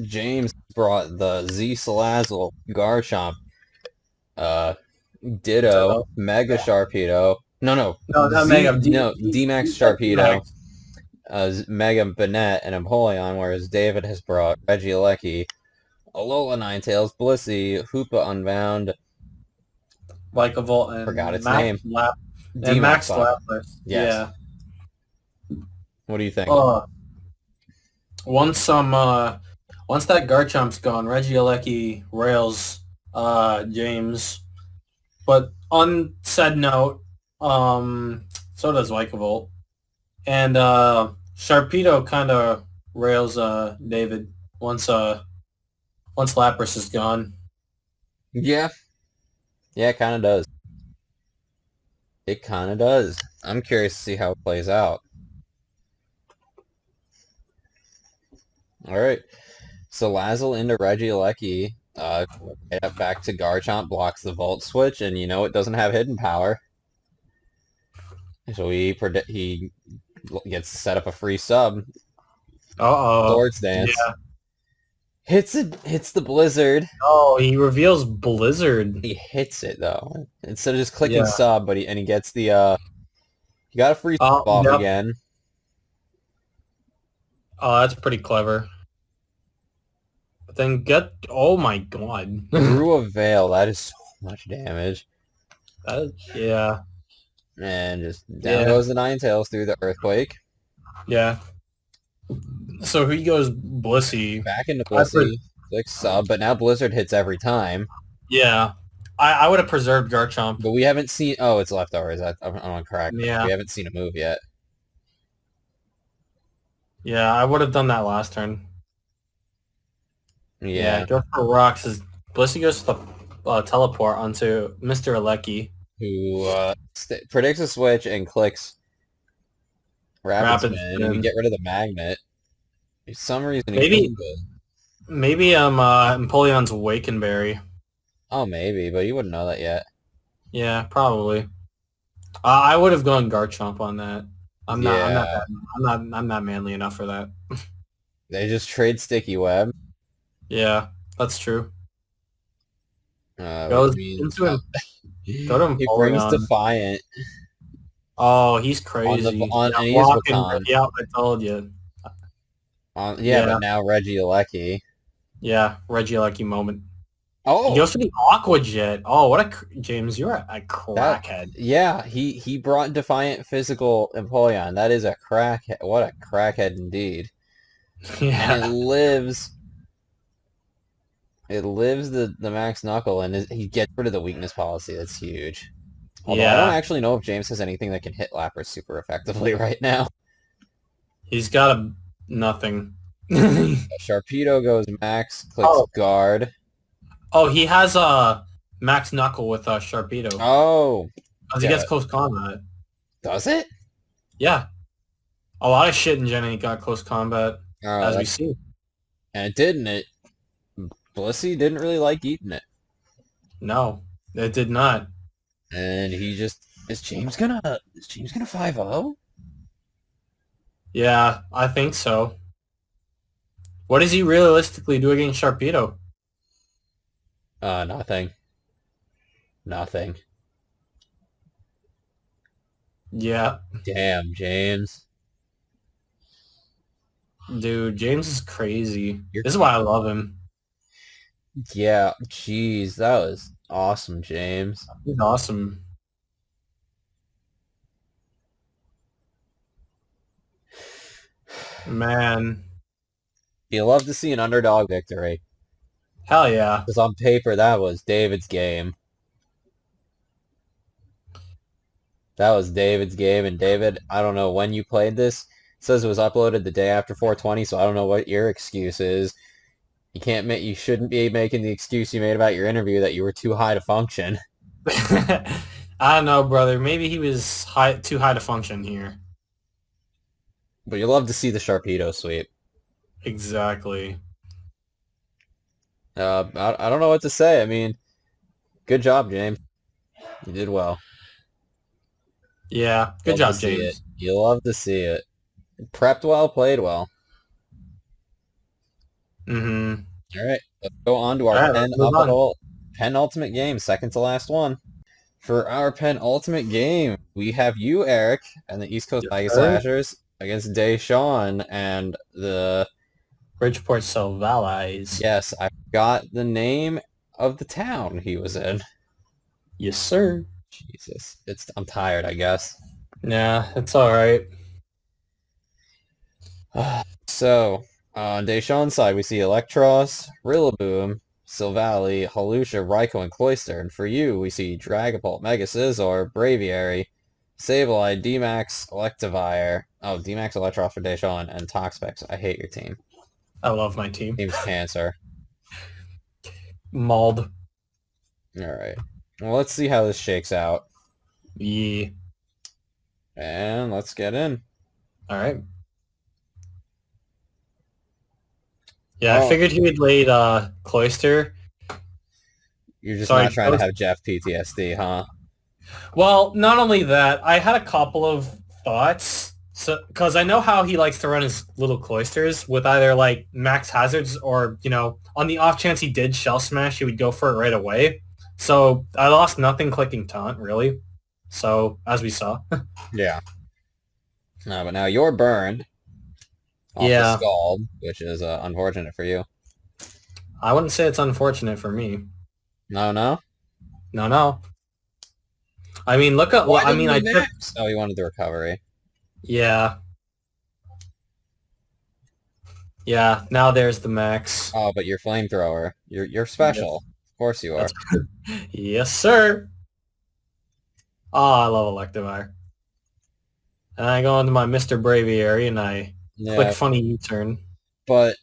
James brought the Z Salazzle, Garchomp, uh, Ditto, So, Mega Sharpedo. No, no, not Mega. D-Max Sharpedo, Max. Mega Banette, and Empoleon, whereas David has brought Regieleki, Alola Ninetales, Blissey, Hoopa Unbound, Like a Volt forgot and its name, Max D-Max Lab. Lapras. Yes. Yeah. What do you think? Uh, once once that Garchomp's gone, Regieleki rails James. But on said note, so does Vikavolt. And Sharpedo kind of rails David once Lapras is gone. Yeah, yeah, it kind of does. It kind of does. I'm curious to see how it plays out. All right. So Lazzle into Regieleki. Right up back to Garchomp, blocks the Volt Switch, and you know it doesn't have hidden power. So he gets to set up a free sub. Uh-oh. Swords Dance. Yeah. Hits the blizzard. Oh, he reveals Blizzard. He hits it though. Instead of just clicking Yeah. sub, but he gets the he got a free Oh, sub off yep. again. Oh, that's pretty clever. But then oh my god. Through a veil, that is so much damage. Yeah. And just down Yeah. goes the Ninetales through the earthquake. Yeah. So he goes Blissey. Back into I pre- Blissey. Click sub, but now Blizzard hits every time. yeah. I would have preserved Garchomp. But we haven't seen... Oh, it's leftovers. I'm correct. Yeah. We haven't seen a move yet. Yeah, I would have done that last turn. Yeah. Go for rocks. Blissey goes for the teleport onto Mr. Alecki. Who predicts a switch and clicks Rapid Spin. We get rid of the magnet. For some reason, Maybe Empoleon's Wakenberry. Oh, maybe, but you wouldn't know that yet. Yeah, probably. I would have gone Garchomp on that. I'm not manly enough for that. They just trade Sticky Web. Yeah, that's true. Goes into him. Go to Empoleon. He brings Defiant. Oh, he's crazy. And he's Baton. Yeah, I told you. But now Regieleki. Yeah, Regieleki moment. Oh, he goes for the Aqua Jet. Oh, what a James! You're a crackhead. He brought Defiant physical Empoleon. That is a crackhead. What a crackhead indeed. Yeah. And it lives. It lives the Max Knuckle, and he gets rid of the weakness policy. That's huge. Although I don't actually know if James has anything that can hit Lapras super effectively right now. He's got nothing. Sharpedo goes Max, clicks guard. Oh, he has a Max Knuckle with Sharpedo. Oh. Because he gets close combat. Does it? Yeah. A lot of shit in Gen 8 got close combat, as we see. And it didn't. Blissey didn't really like eating it. No, it did not. And he just... Is James gonna 5-0? Yeah, I think so. What does he realistically do against Sharpedo? Nothing. Yeah. Damn, James. Dude, James is crazy. This is why I love him. Yeah, jeez, that was awesome, James. He's awesome. Man. You love to see an underdog victory. Hell yeah. Because on paper, that was David's game. And David, I don't know when you played this. It says it was uploaded the day after 420, so I don't know what your excuse is. You shouldn't be making the excuse you made about your interview that you were too high to function. I don't know, brother. Maybe he was too high to function here. But you love to see the Sharpedo sweep. Exactly. I don't know what to say. I mean, good job, James. You did well. Yeah, good job, James. You love to see it. Prepped well, played well. Mm-hmm. All right, let's go on to our penultimate game, second to last one. For our penultimate game, we have you, Eric, and the East Coast Mega Slashers against Deshawn and the Bridgeport Silvalais. Yes, I forgot the name of the town he was in. Yes, sir. Jesus, I'm tired, I guess. Yeah, it's all right. So, on Deshawn's side, we see Electros, Rillaboom, Silvally, Halusha, Raikou, and Cloyster. And for you, we see Dragapult, Mega Scizor, Braviary, Sableye, D-Max, Electivire. Oh, D-Max, Electros for Deshawn, and Toxapex. I hate your team. I love my team. Team's cancer. Mauled. Alright. Well, let's see how this shakes out. Yeah. And let's get in. Alright. Yeah, I figured he would lead Cloyster. You're just not trying to have Jeff PTSD, huh? Well, not only that, I had a couple of thoughts So, because I know how he likes to run his little cloisters with either like max hazards or, on the off chance he did shell smash, he would go for it right away. So I lost nothing clicking taunt, really. So, as we saw. Yeah. But now you're burned off the Yeah, Scald, which is unfortunate for you. I wouldn't say it's unfortunate for me. No, no? No, no. I mean, look at, Why I didn't mean, he I took, max? Oh, he wanted the recovery. yeah, yeah, now there's the max. Oh, but your flamethrower. You're Yes, special. Of course you are. that's, yes, sir. Oh, I love Electivire. And I go into my Mr. Braviary and I click Yeah, funny U-turn. but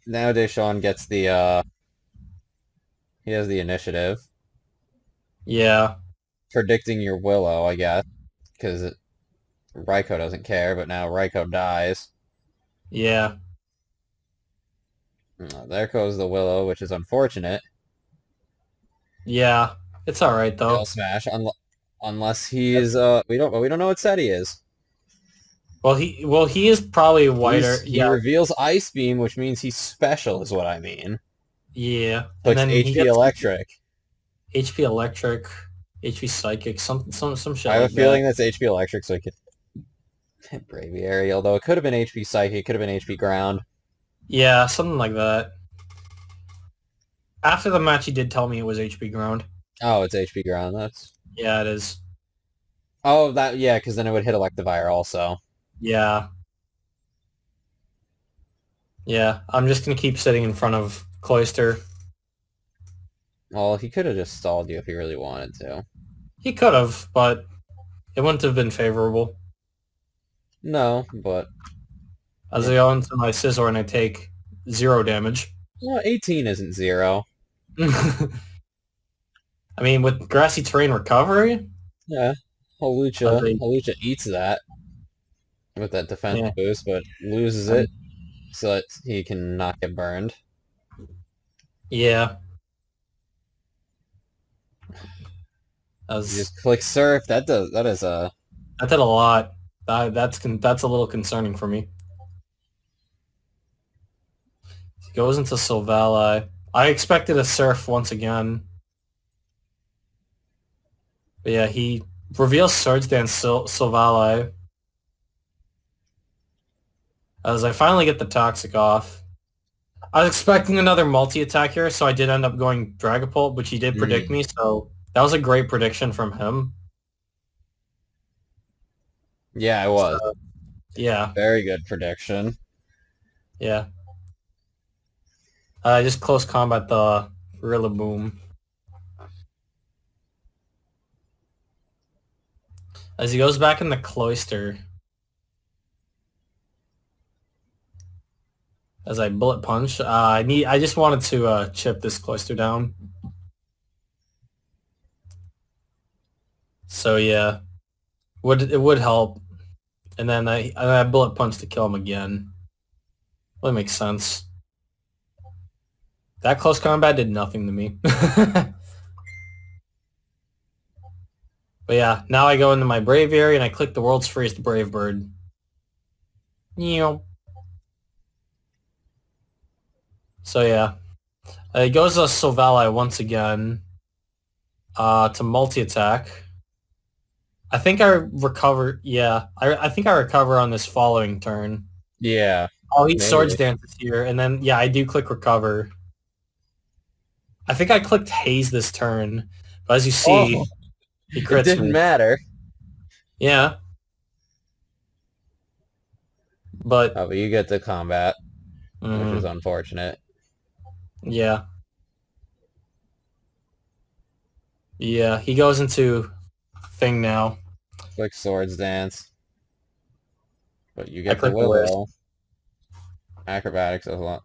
nowadays Sean gets the he has the initiative. Yeah, Predicting your Willow, I guess, because Raikou doesn't care, but now Raikou dies. yeah, There goes the Willow, which is unfortunate. yeah. It's all right Shell though. Smash, unless he's we don't know what set he is. Well, he is probably He's whiter. he Yeah, reveals Ice Beam, which means he's special, is what I mean. yeah. And Clicks then he HP gets Electric. HP Electric, HP Psychic, some shit I have a like that. feeling that's HP Electric, so he could hit Braviary, although it could have been HP Psychic, it could have been HP Ground. Yeah, something like that. After the match, he did tell me it was HP Ground. Oh, it's HP Ground. That's Yeah, it is. oh that yeah, because then it would hit Electivire also. Yeah, yeah. I'm just gonna keep sitting in front of Cloister. Well, he could have just stalled you if he really wanted to. He could have, but it wouldn't have been favorable. No, but As yeah. I go into my Scizor and I take 0 damage. Well, 18 isn't zero. I mean, with Grassy Terrain Recovery, Yeah, as Hawlucha. a, Hawlucha eats that with that defense yeah, boost, but loses um, it so that he can not get burned. yeah, You as just click Surf. That is a I did a lot. That's a little concerning for me. He goes into Silvally. I expected a Surf once again. But yeah, he reveals Swords Dance Silvally as I finally get the Toxic off. I was expecting another multi-attack here, so I did end up going Dragapult, which he did predict mm, me, so that was a great prediction from him. yeah, it So, was yeah, very good prediction. yeah. Just close combat the Rillaboom. As he goes back in the Cloister, as I Bullet Punch, I just wanted to chip this Cloister down. So yeah, it would help. And then I Bullet Punch to kill him again. That makes sense. That close combat did nothing to me. But yeah, now I go into my Braviary and I click the World's Freest Brave Bird. Meow. So yeah, it goes to Silvally once again to multi-attack. I think I recover. Yeah, I think I recover on this following turn. Yeah, I'll eat Swords maybe. Dances here, and then yeah, I do click recover. I think I clicked Haze this turn, but as you Oh, see, he it crits didn't me. matter. Yeah, but Oh, but you get the combat, which is mm, unfortunate. yeah, yeah, he goes into thing now. Quick Swords Dance, but you I get the click the list. Willow. Acrobatics is a lot.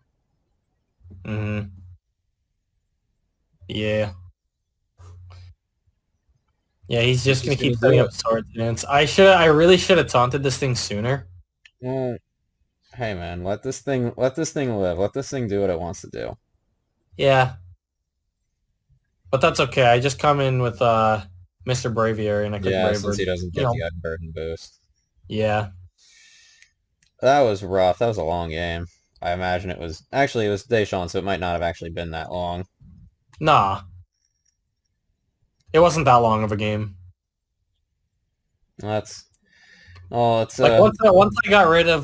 Yeah. Yeah, he's He's just gonna just gonna keep setting do up it. sword dance. I really should have taunted this thing sooner. Well, hey man, let this thing live. Let this thing do what it wants to do. Yeah, but that's okay. I just come in with Mr. Braviary and I click Yeah, Brave since Bird. he doesn't You get the know, unburden boost. yeah. That was rough. That was a long game. I imagine it was actually it was Deshaun, so it might not have actually been that long. Nah, it wasn't that long of a game. That's oh, it's Like once I got rid of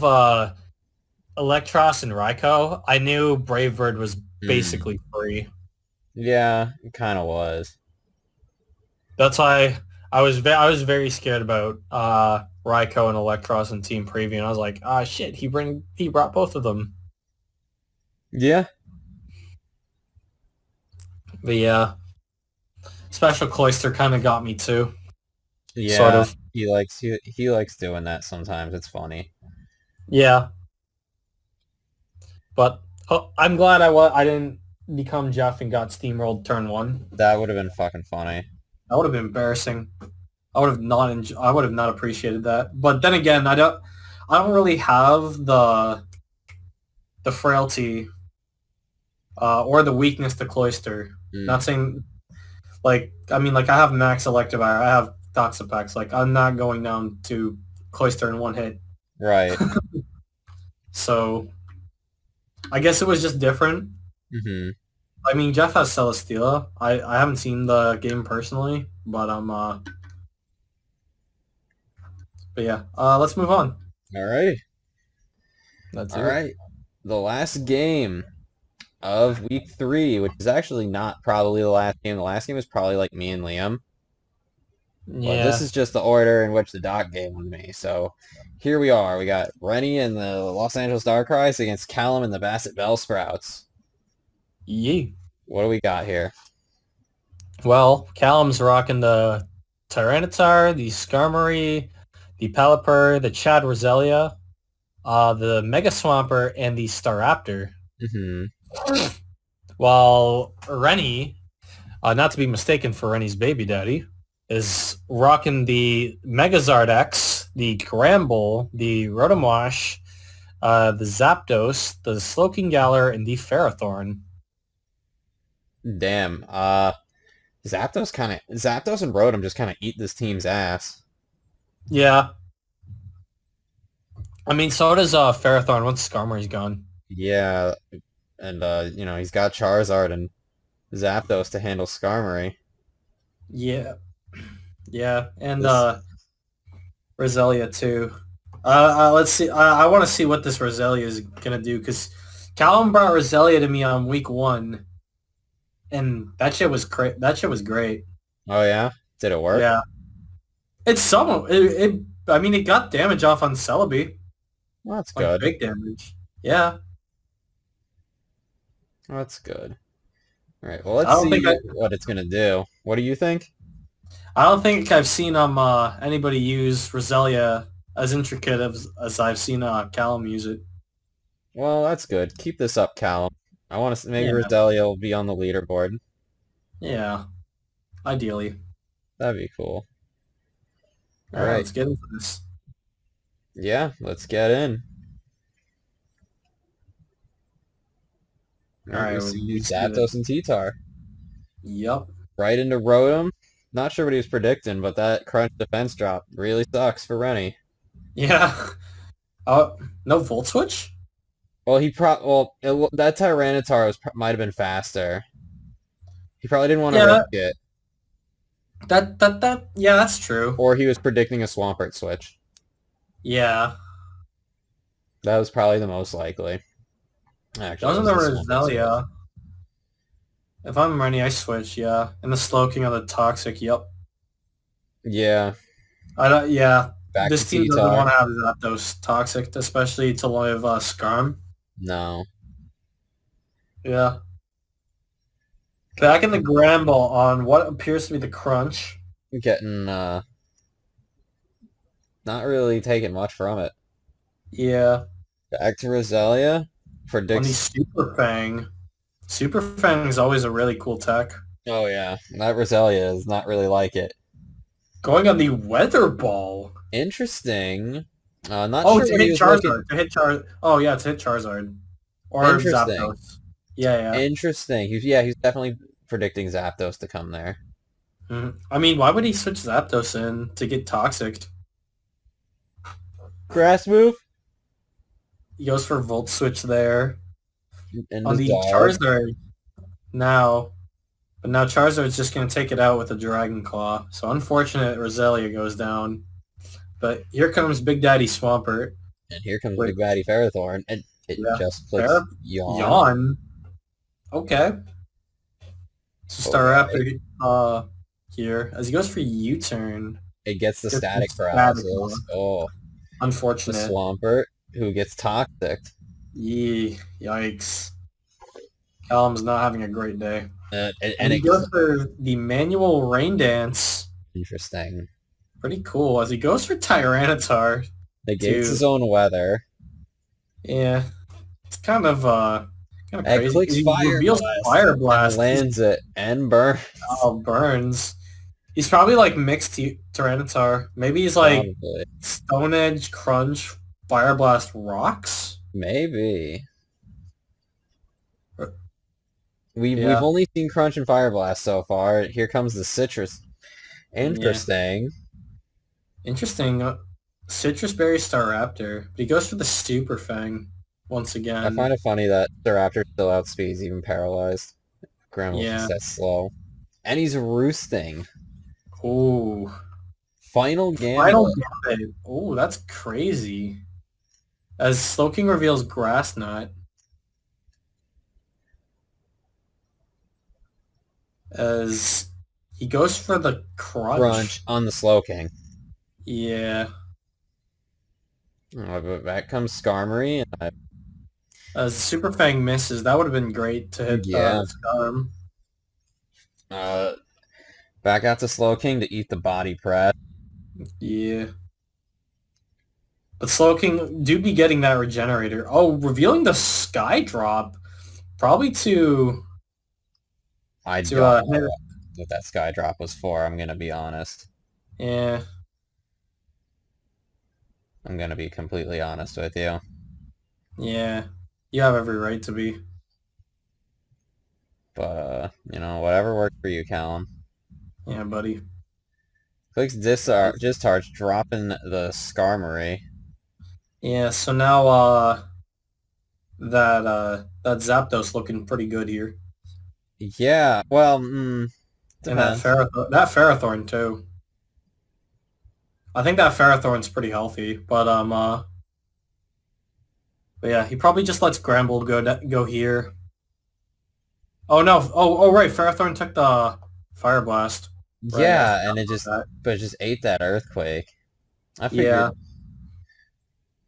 Electros and Raikou, I knew Brave Bird was hmm. basically free. Yeah, it kind of was. That's why I was very scared about Raikou and Electros in Team Preview, and I was like, ah shit, he brought both of them. Yeah, But yeah, Special Cloyster kind of got me too, sort yeah. of. He likes doing that sometimes. It's funny. Yeah, but I'm glad I didn't become Jeff and got steamrolled turn one. That would have been fucking funny. That would have been embarrassing. I would have not appreciated that. But then again, I don't really have the frailty or the weakness to Cloyster. Mm, Not saying like I mean like I have max electivire, I have Toxapex. Like I'm not going down to Cloyster in one hit. right. So I guess it was just different. Hmm. I mean Jeff has Celesteela. I haven't seen the game personally, but but yeah. Let's move on. All right. Let's All do it. right. The last game of week three, which is actually not probably the last game. The last game is probably like me and Liam. But this Yeah. is just the order in which the doc gave with me. So here we are. We got Rennie and the Los Angeles Darkrai's against Callum and the Bassett Bellsprouts. Yee. What do we got here? Well, Callum's rocking the Tyranitar, the Skarmory, the Pelipper, the Chad Roselia, the Mega Swampert, and the Staraptor. Hmm. While Rennie, not to be mistaken for Rennie's baby daddy, is rocking the Megazard X, the Gramble, the Rotomwash, the Zapdos, the Slowking Galar, and the Ferrothorn. Damn. Zapdos and Rotom just kind of eat this team's ass. Yeah. I mean, so does Ferrothorn once Skarmory's gone. Yeah, and he's got Charizard and Zapdos to handle Skarmory. Yeah. Yeah. And This Roselia too. Let's see. I want to see what this Roselia is gonna do because Callum brought Roselia to me on week one, and that shit was great. That shit was great. Oh yeah? Did it work? Yeah, it's some. I mean, it got damage off on Celebi, Well, that's like good. big damage. Yeah, That's good. All right. Well, I let's don't think I. see what it's gonna do. What do you think? I don't think I've seen anybody use Roselia as intricate as I've seen Callum use it. Well, that's good. Keep this up, Callum. I want to maybe Yeah, Roselia will be on the leaderboard. yeah. Ideally. That'd be cool. All All right, right. let's get into this. Yeah, let's get in. All All right, we right, see we see it. Zapdos and T-Tar Yep. right into Rotom. Not sure what he was predicting, but that crunch defense drop really sucks for Rennie. Yeah. Oh, no Volt Switch? Well, that Tyranitar might have been faster. He probably didn't want to risk Yeah, it, yeah, that's true. or he was predicting a Swampert switch. Yeah. That was probably the most likely. That Actually, it wasn't was the the Swampert switch. Roselia. If I'm ready, I switch, yeah. And the Slowking of the Toxic, yep. Yeah, I don't, yeah. back to This team doesn't T-Tar. want to have Zapdos Toxic, especially to live Skarm. No. Yeah. Back in the Gramble on what appears to be the Crunch. Getting, not really taking much from it. Yeah. Back to Roselia. On the Predicts, Super Fang. Super Fang is always a really cool tech. oh yeah, that Roselia is not really like it. Going on the Weather Ball. Interesting. Not Oh, sure to what he hit was looking. Charizard. To hit Char. Oh yeah, to hit Charizard or Interesting. Zapdos. Yeah, yeah. Interesting. He's definitely predicting Zapdos to come there. I mean, why would he switch Zapdos in to get Toxic? Grass move? He goes for Volt Switch there. And On the the dog. Charizard now, but now Charizard's just going to take it out with a Dragon Claw. So unfortunate Roselia goes down. But here comes Big Daddy Swampert. And here comes Wait, Big Baddie Ferrothorn. And it yeah. just clicks Fair. yawn. Yawn. Okay. So Okay. Staraptor here. As he goes for U-turn. It gets the Gets some static static on. paralysis. Oh, the Unfortunate. Swampert who gets toxic. Yikes. Callum's not having a great day. And And he it's goes for the manual rain dance. interesting. Pretty cool. As he goes for Tyranitar Negates to his own weather. yeah. It's kind of It crazy because clicks he Fire reveals Blast Fire and Blast. lands it and burns. Burns. He's probably like mixed Tyranitar. Maybe he's like Probably. Stone Edge, Crunch, Fire Blast, Rocks. Maybe. We've Yeah. only seen Crunch and Fire Blast so far. Here comes the Citrus. Yeah. Interesting. Interesting. Citrus Berry Staraptor. But he goes for the Super Fang once I again. find it funny that the Raptor still outspeeds even paralyzed. Grammel's Yeah. just that slow. And he's roosting. Ooh. Final Final Gambit. Gambit. Ooh, that's crazy. As Slowking reveals Grass Knot. As he goes for the Crunch Crunch. on the Slowking. Yeah. But back comes Skarmory. And As Super Fang misses, that would have been great to hit yeah. Skarm. Back out to Slowking to eat the body press. Yeah. But Slowking do be getting that regenerator. Oh, revealing the Sky Drop. Probably to I don't hit. know what that Sky Drop was for, I'm gonna be honest. Yeah. I'm gonna be completely honest with you. Yeah. You have every right to be. But, whatever works for you, Callum. Yeah, buddy. Clicks Discharge, dropping the Skarmory. Yeah, so now that Zapdos looking pretty good here. Yeah, well, And depends. that Ferrothorn too. I think that Ferrothorn's pretty healthy, but yeah, he probably just lets Gramble go here. Oh no! Oh right, Ferrothorn took the Fire Blast. Right, I Yeah, forgot and about that. it just ate that Earthquake. I Yeah, figured, yeah.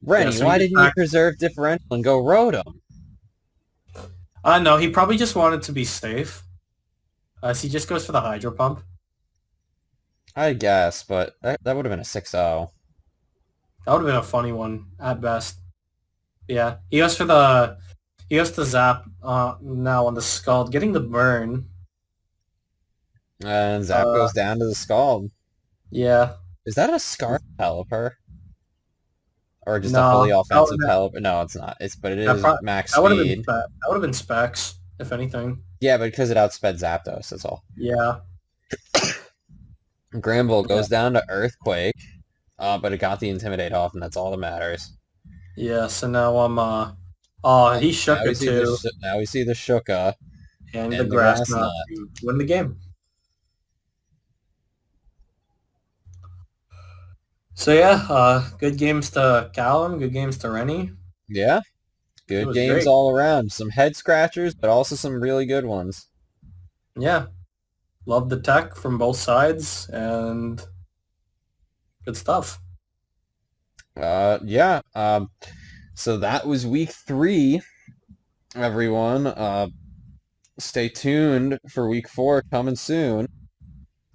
Rennie, So he why gets didn't you back. preserve Differential and go Rotom? No, he probably just wanted to be safe. So he just goes for the Hydro Pump. I guess, but that would have been a 6-0. That would have been a funny one at best. Yeah, he goes to Zap now on the Scald, getting the burn. And Zap Uh, goes down to the Scald. yeah, Is that a Scarf Pelipper? Or just a fully no, offensive Pelipper? No, it's not. But it that, is pro- max that would have been speed. that would have been Specs if anything. Yeah, but because it outsped Zapdos, that's all. Yeah, Gramble yeah, goes down to Earthquake, but it got the Intimidate off, and that's all that matters. yeah. So now he shook it too, Now we see the Shuka and the and the Grass Grass Knot Knot. to win the game. So yeah, good games to Callum, good games to Rennie. Yeah, It good was games great. all around. Some head scratchers, but also some really good ones. Yeah, love the tech from both sides and good stuff. Yeah. So that was week 3, everyone. Stay tuned for week 4 coming soon.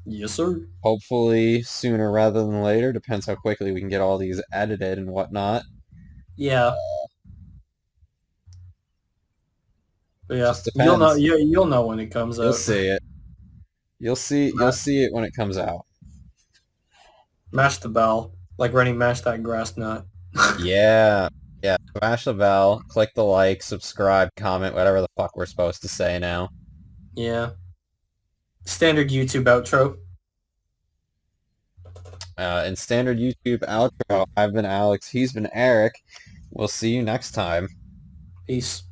Yes, sir. Hopefully sooner rather than later. Depends how quickly we can get all these edited and whatnot. Yeah, but yeah, Just you'll know depends. you'll know when it comes You'll out. see it. You'll see it when it comes out. Mash the bell, like Rennie mashed that grass nut. Yeah. Yeah. Smash the bell, click the like, subscribe, comment, whatever the fuck we're supposed to say now. Yeah. Standard YouTube outro. In standard YouTube outro, I've been Alex, he's been Eric. We'll see you next time. Peace.